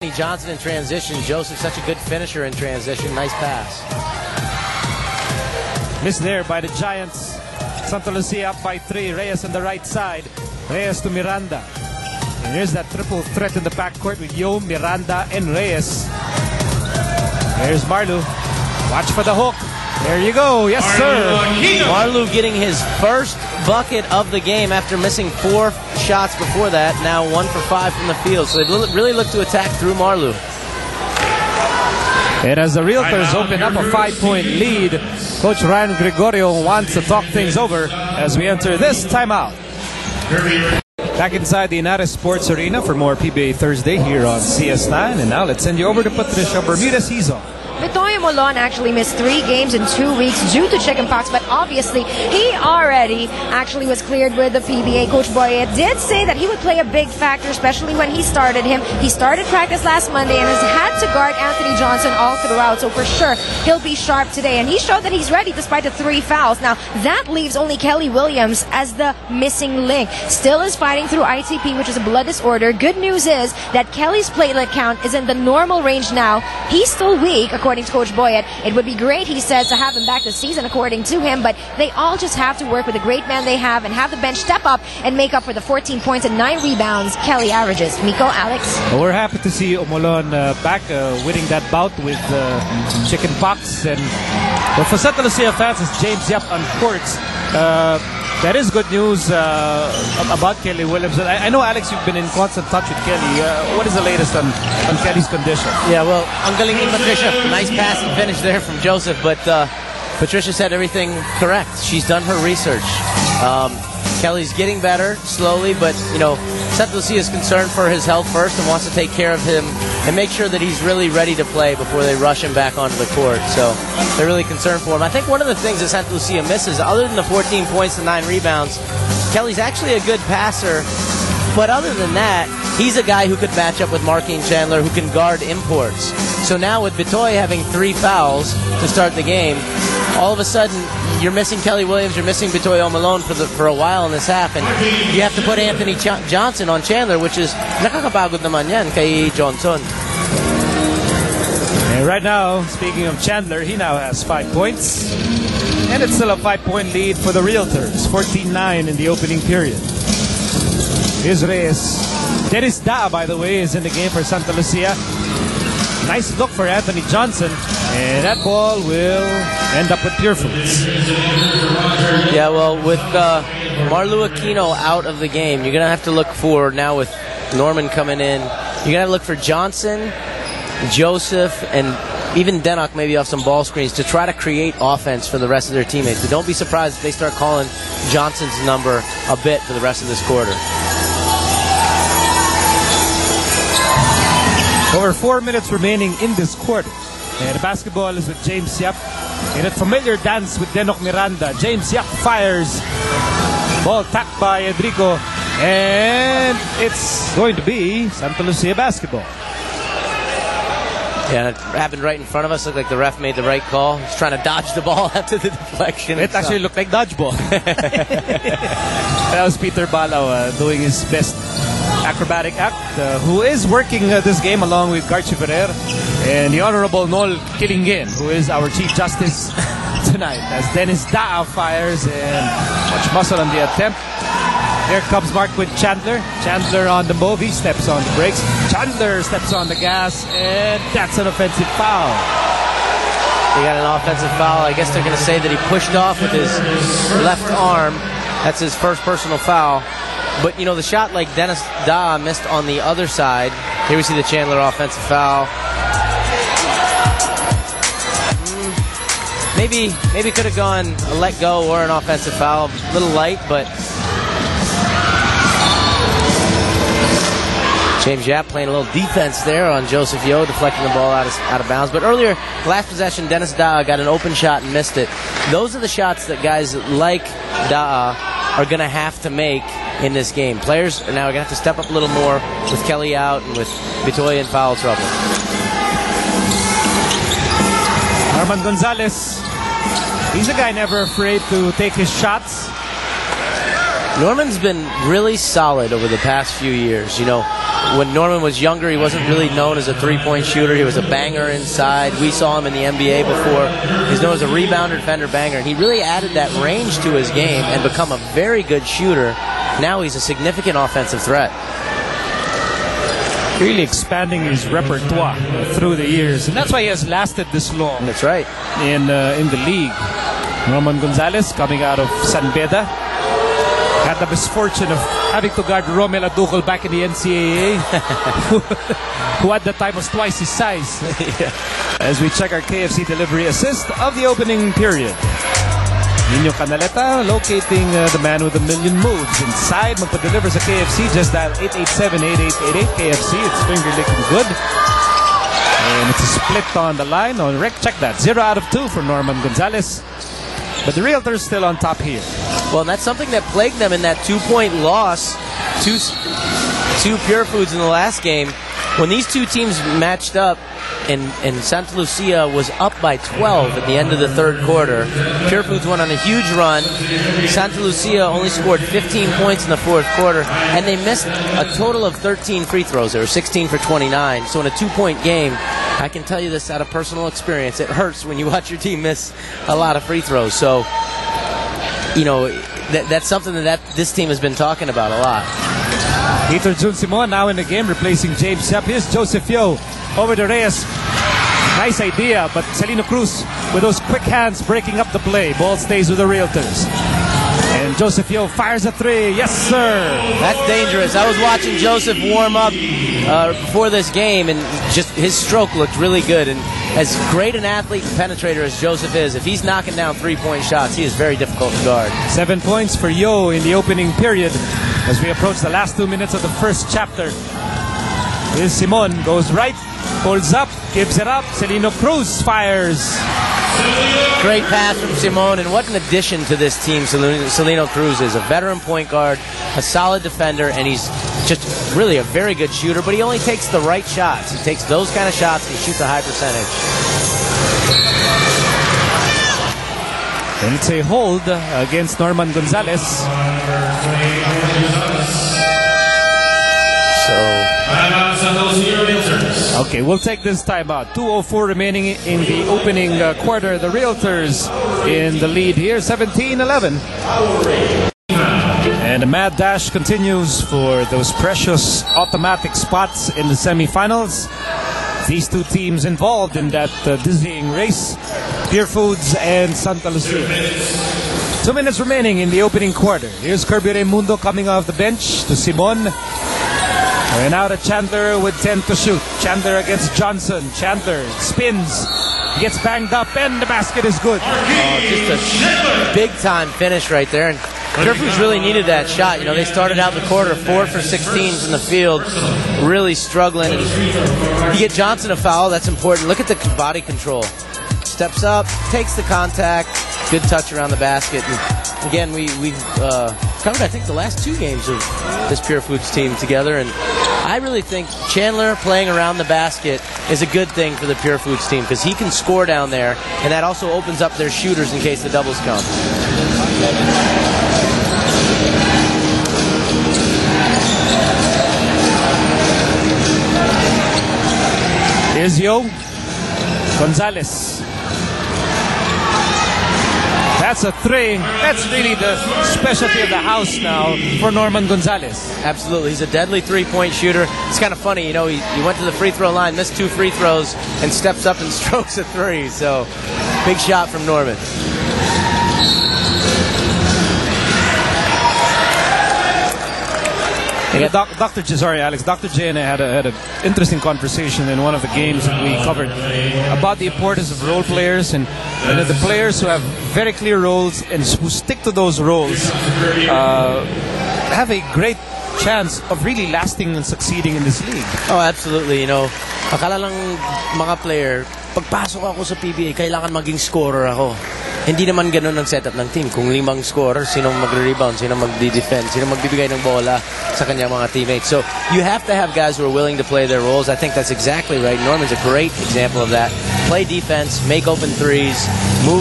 Johnson in transition. Joseph, such a good finisher in transition. Nice pass. Missed there by the Giants. Santa Lucia up by 3. Reyes on the right side. Reyes to Miranda. And here's that triple threat in the backcourt with Yo, Miranda, and Reyes. There's Marlu. Watch for the hook. There you go. Yes, sir. Marlu getting his first bucket of the game after missing 4 shots before that. Now 1 for 5 from the field. So they really look to attack through Marlu. And as the Realtors open up a 5-point lead, Coach Ryan Gregorio wants to talk things over as we enter this timeout. Back inside the Inares Sports Arena for more PBA Thursday here on CS9. And now let's send you over to Patricia Bermudez-Hizo. Bitoy Molon actually missed 3 games in 2 weeks due to chickenpox, but obviously he already actually was cleared with the PBA. Coach Boyet did say that he would play a big factor, especially when he started him. He started practice last Monday and has had to guard Anthony Johnson all throughout, so for sure he'll be sharp today. And he showed that he's ready despite the 3 fouls. Now, that leaves only Kelly Williams as the missing link. Still is fighting through ITP, which is a blood disorder. Good news is that Kelly's platelet count is in the normal range now. He's still weak, according to Coach Boyet. It would be great, he says, to have him back this season, according to him, but they all just have to work with the great man they have and have the bench step up and make up for the 14 points and 9 rebounds Kelly averages. Miko, Alex? Well, we're happy to see Omolon back, winning that bout with chickenpox. And well, for Santa Lucia fans, it's James Yap on courts. That is good news about Kelly Williams. I know, Alex, you've been in constant touch with Kelly. What is the latest on Kelly's condition? Yeah, well, ang galing ni Patricia. Nice pass and finish there from Joseph, but Patricia said everything correct. She's done her research. Kelly's getting better slowly, but, you know, Santa Lucia is concerned for his health first and wants to take care of him and make sure that he's really ready to play before they rush him back onto the court. So they're really concerned for him. I think one of the things that Santa Lucia misses, other than the 14 points and 9 rebounds, Kelly's actually a good passer. But other than that, he's a guy who could match up with Marquine Chandler, who can guard imports. So now with Bitoy having 3 fouls to start the game, all of a sudden you're missing Kelly Williams, you're missing Bitoy Omolon for a while in this half, and you have to put Anthony Johnson on Chandler, which is nakakapagod naman yan kay Johnson. And right now, speaking of Chandler, he now has 5 points. And it's still a 5-point lead for the Realtors. 14-9 in the opening period. Here's Reyes. Dennis Da, by the way, is in the game for Santa Lucia. Nice look for Anthony Johnson. And that ball will end up with Purefoods. Yeah, well, with Marlu Aquino out of the game, you're going to have to look for, now with Norman coming in, you're going to look for Johnson, Joseph, and even Dennock maybe off some ball screens to try to create offense for the rest of their teammates. But don't be surprised if they start calling Johnson's number a bit for the rest of this quarter. Over 4 minutes remaining in this quarter. And the basketball is with James Yap. In a familiar dance with Dennock Miranda. James Yap fires. Ball tapped by Edrico. And it's going to be Santa Lucia basketball. Yeah, it happened right in front of us. Looked like the ref made the right call. He's trying to dodge the ball after the deflection. It actually looked like dodgeball. That was Peter Balao doing his best acrobatic act, who is working this game along with Garchi Ferrer and the Honorable Noel Kilingen, who is our Chief Justice tonight, as Dennis Da fires and much muscle on the attempt. Here comes Marquin Chandler. Chandler on the move. He steps on the brakes. Chandler steps on the gas, and that's an offensive foul. They got an offensive foul. I guess they're going to say that he pushed off with his left arm. That's his first personal foul. But, you know, the shot like Dennis Da missed on the other side. Here we see the Chandler offensive foul. Maybe could have gone a let go or an offensive foul. A little light, but James Yap playing a little defense there on Joseph Yo, deflecting the ball out of bounds. But earlier, last possession, Dennis Da got an open shot and missed it. Those are the shots that guys like Da are going to have to make in this game. Players are now going to have to step up a little more with Kelly out and with Bitoy in foul trouble. Arman Gonzalez, he's a guy never afraid to take his shots. Norman's been really solid over the past few years. You know, when Norman was younger, he wasn't really known as a three-point shooter. He was a banger inside. We saw him in the NBA before. He's known as a rebounder, defender, banger. And he really added that range to his game and become a very good shooter. Now he's a significant offensive threat. Really expanding his repertoire through the years. And that's why he has lasted this long. That's right. In the league. Norman Gonzalez coming out of San Beda. Had the misfortune of having to guard Romel Aducol back in the NCAA, who at that time was twice his size. Yeah. As we check our KFC delivery assist of the opening period. Nino Canaleta locating the man with a million moves. Inside, magpa-deliver sa KFC. Just dial 887-8888 KFC. It's finger licking good. And it's a split on the line. On rec, check that. 0 out of 2 for Norman Gonzalez. But the Realtors still on top here. Well, and that's something that plagued them in that 2-point loss to Purefoods in the last game. When these two teams matched up and Sta Lucia was up by 12 at the end of the third quarter, Purefoods went on a huge run. Sta Lucia only scored 15 points in the fourth quarter, and they missed a total of 13 free throws. They were 16 for 29. So in a 2-point game, I can tell you this out of personal experience, it hurts when you watch your team miss a lot of free throws. So, you know, that's something that this team has been talking about a lot. Peter Jun Simon now in the game, replacing James Yap. Here's Joseph Yo over to Reyes. Nice idea, but Celino Cruz with those quick hands breaking up the play. Ball stays with the Realtors. And Joseph Yo fires a 3. Yes, sir. That's dangerous. I was watching Joseph warm up before this game, and just his stroke looked really good. And as great an athlete and penetrator as Joseph is, if he's knocking down 3-point shots, he is very difficult to guard. 7 points for Yo in the opening period as we approach the last 2 minutes of the first chapter. Here's Simon, goes right, holds up, gives it up. Celino Cruz fires. Great pass from Simon, and what an addition to this team Celino Cruz is. A veteran point guard, a solid defender, and he's just really a very good shooter, but he only takes the right shots. He takes those kind of shots and he shoots a high percentage. And it's a hold against Norman Gonzalez. Okay, we'll take this timeout. 2:04 remaining in the opening quarter. The Realtors in the lead here, 17-11. And the mad dash continues for those precious automatic spots in the semifinals. These two teams involved in that dizzying race, Purefoods and Sta Lucia. 2 minutes remaining in the opening quarter. Here's Kirby Raimundo coming off the bench to Simon. And out at Chandler with 10 to shoot. Chandler against Johnson. Chandler spins, gets banged up, and the basket is good. Just a big-time finish right there. And Purefoods really needed that shot. You know, they started out the quarter 4 for 16 from the field, really struggling. And you get Johnson a foul, that's important. Look at the body control. Steps up, takes the contact, good touch around the basket. And again, we've covered, I think, the last 2 games of this Purefoods team together, and I really think Chandler playing around the basket is a good thing for the Purefoods team because he can score down there, and that also opens up their shooters in case the doubles come. Here's Yo. Gonzalez. That's a 3. That's really the specialty of the house now for Norman Gonzalez. Absolutely. He's a deadly 3-point shooter. It's kind of funny, you know, he went to the free throw line, missed 2 free throws, and steps up and strokes a 3. So, big shot from Norman. Dr. J and I had an interesting conversation in one of the games that we covered about the importance of role players and the players who have very clear roles and who stick to those roles have a great chance of really lasting and succeeding in this league. Oh, absolutely. You know, akala lang mga player, pagpasok ako sa PBA, kailangan maging scorer ako. Hindi naman ganun ang setup ng team. Kung 5 scorer, sinong magre-rebound, sinong magdi-defend, sinong magbibigay ng bola sa kanyang mga teammates. So you have to have guys who are willing to play their roles. I think that's exactly right. Norman's a great example of that. Play defense, make open threes, move